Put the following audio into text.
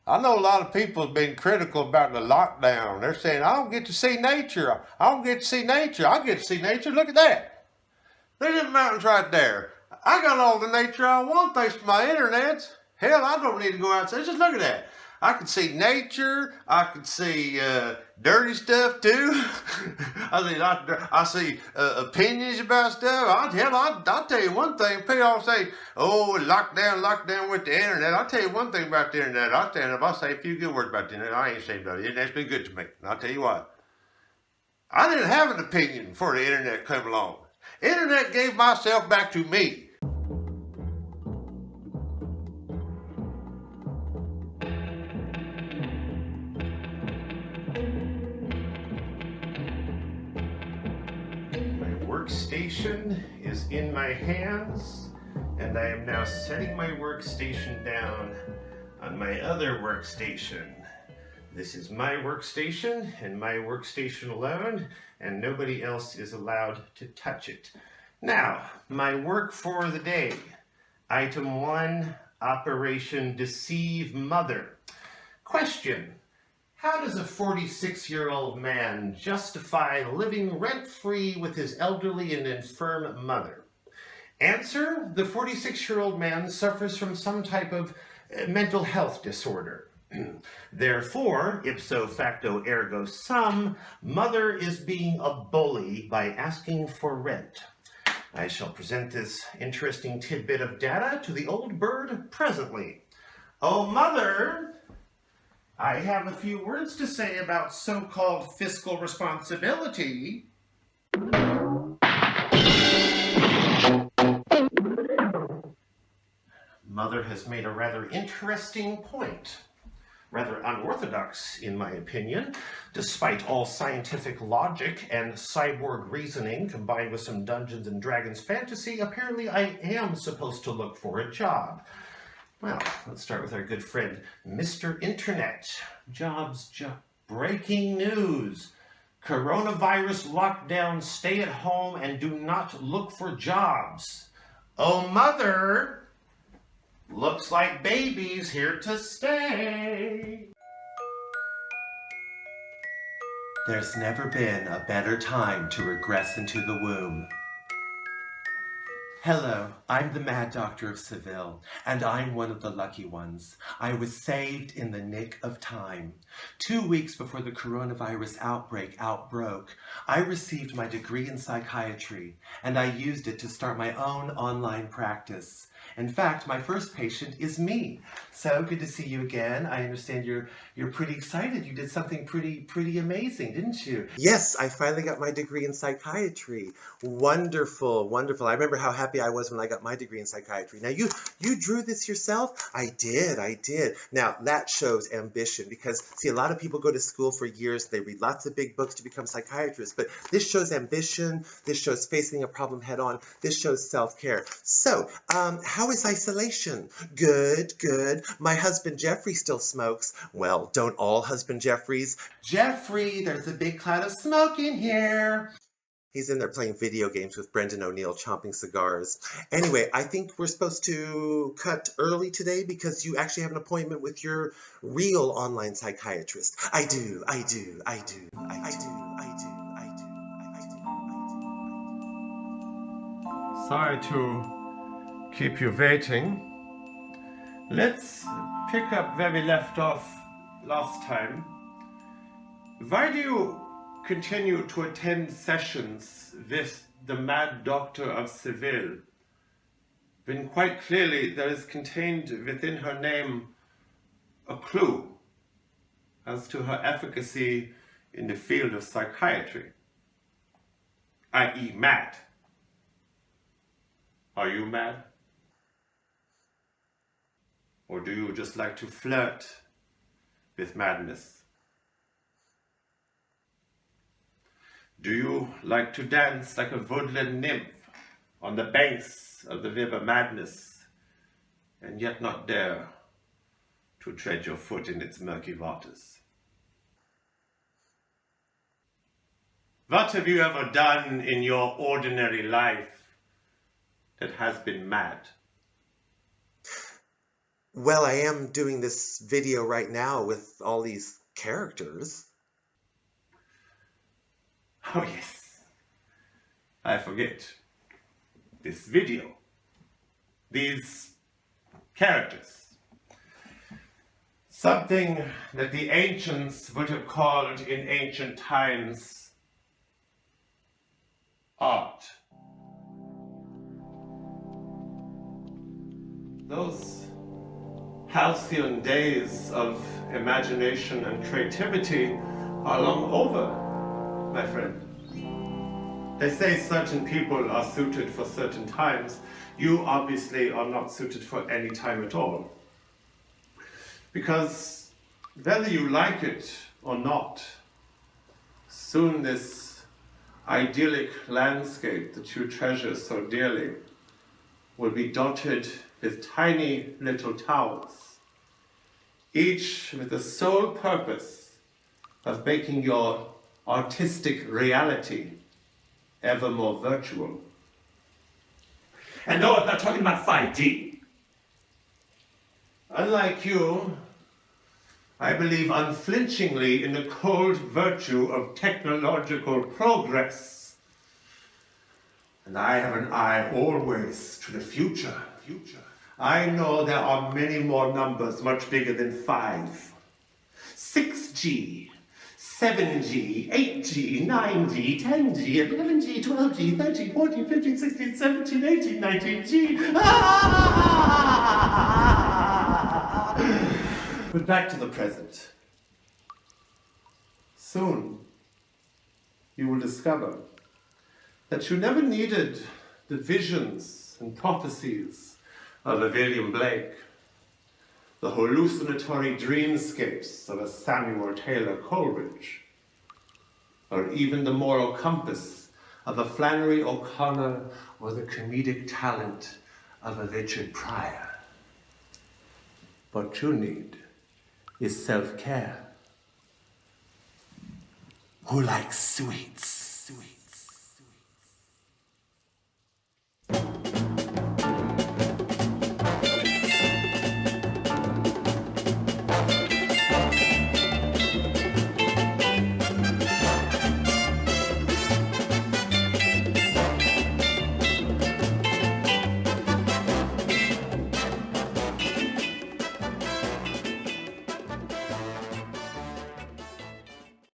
I know a lot of people have been critical about the lockdown. They're saying, I don't get to see nature. I don't get to see nature. I get to see nature. Look at that. Look at them mountains right there. I got all the nature I want thanks to my internet. Hell, I don't need to go outside. Just look at that. I can see nature. I can see dirty stuff too. I see opinions about stuff. I'll tell you one thing. People all say, "Oh, lockdown with the internet." I'll tell you one thing about the internet. I'll stand up. I'll say a few good words about the internet. I ain't ashamed of it. The internet's been good to me. And I'll tell you what. I didn't have an opinion before the internet came along. Internet gave myself back to me. Workstation is in my hands, and I am now setting my workstation down on my other workstation. This is my workstation and my workstation alone, and nobody else is allowed to touch it. Now, my work for the day. Item 1, Operation Deceive Mother. Question. How does a 46-year-old man justify living rent-free with his elderly and infirm mother? Answer, the 46-year-old man suffers from some type of mental health disorder. Therefore, ipso facto ergo sum, mother is being a bully by asking for rent. I shall present this interesting tidbit of data to the old bird presently. Oh, mother! I have a few words to say about so-called fiscal responsibility. Mother has made a rather interesting point. Rather unorthodox, in my opinion. Despite all scientific logic and cyborg reasoning combined with some Dungeons and Dragons fantasy, apparently I am supposed to look for a job. Well, let's start with our good friend, Mr. Internet. Jobs. Breaking news. Coronavirus lockdown, stay at home and do not look for jobs. Oh, mother, looks like baby's here to stay. There's never been a better time to regress into the womb. Hello, I'm the Mad Doctor of Seville, and I'm one of the lucky ones. I was saved in the nick of time. 2 weeks before the coronavirus outbreak broke, I received my degree in psychiatry, and I used it to start my own online practice. In fact, my first patient is me. So good to see you again. I understand you're pretty excited. You did something pretty amazing, didn't you? Yes, I finally got my degree in psychiatry. Wonderful, wonderful. I remember how happy I was when I got my degree in psychiatry. Now, you drew this yourself? I did. Now, that shows ambition because, see, a lot of people go to school for years. They read lots of big books to become psychiatrists. But this shows ambition. This shows facing a problem head on. This shows self-care. So, how is isolation? Good. My husband Jeffrey still smokes. Well, don't all husband Jeffreys? Jeffrey, there's a big cloud of smoke in here. He's in there playing video games with Brendan O'Neill, chomping cigars. Anyway, I think we're supposed to cut early today because you actually have an appointment with your real online psychiatrist. I do. Sorry to keep you waiting. Let's pick up where we left off last time. Why do you continue to attend sessions with the Mad Doctor of Seville, when quite clearly there is contained within her name a clue as to her efficacy in the field of psychiatry, i.e. mad? Are you mad? Or do you just like to flirt with madness? Do you like to dance like a woodland nymph on the banks of the river Madness, and yet not dare to tread your foot in its murky waters? What have you ever done in your ordinary life that has been mad? Well, I am doing this video right now with all these characters. Oh yes, I forget. This video. These characters. Something that the ancients would have called in ancient times art. Those halcyon days of imagination and creativity are long over, my friend. They say certain people are suited for certain times. You obviously are not suited for any time at all. Because whether you like it or not, soon this idyllic landscape that you treasure so dearly will be dotted with tiny little towers, each with the sole purpose of making your artistic reality ever more virtual. And no, I'm not talking about 5G. Unlike you, I believe unflinchingly in the cold virtue of technological progress. And I have an eye always to the future. I know there are many more numbers much bigger than 5. 6G, 7G, 8G, 9G, 10G, 11G, 12G, 13, 14, 15, 16, 17, 18, 19G. But back to the present. Soon, you will discover that you never needed the visions and prophecies of a William Blake, the hallucinatory dreamscapes of a Samuel Taylor Coleridge, or even the moral compass of a Flannery O'Connor or the comedic talent of a Richard Pryor. What you need is self-care. Who likes sweets?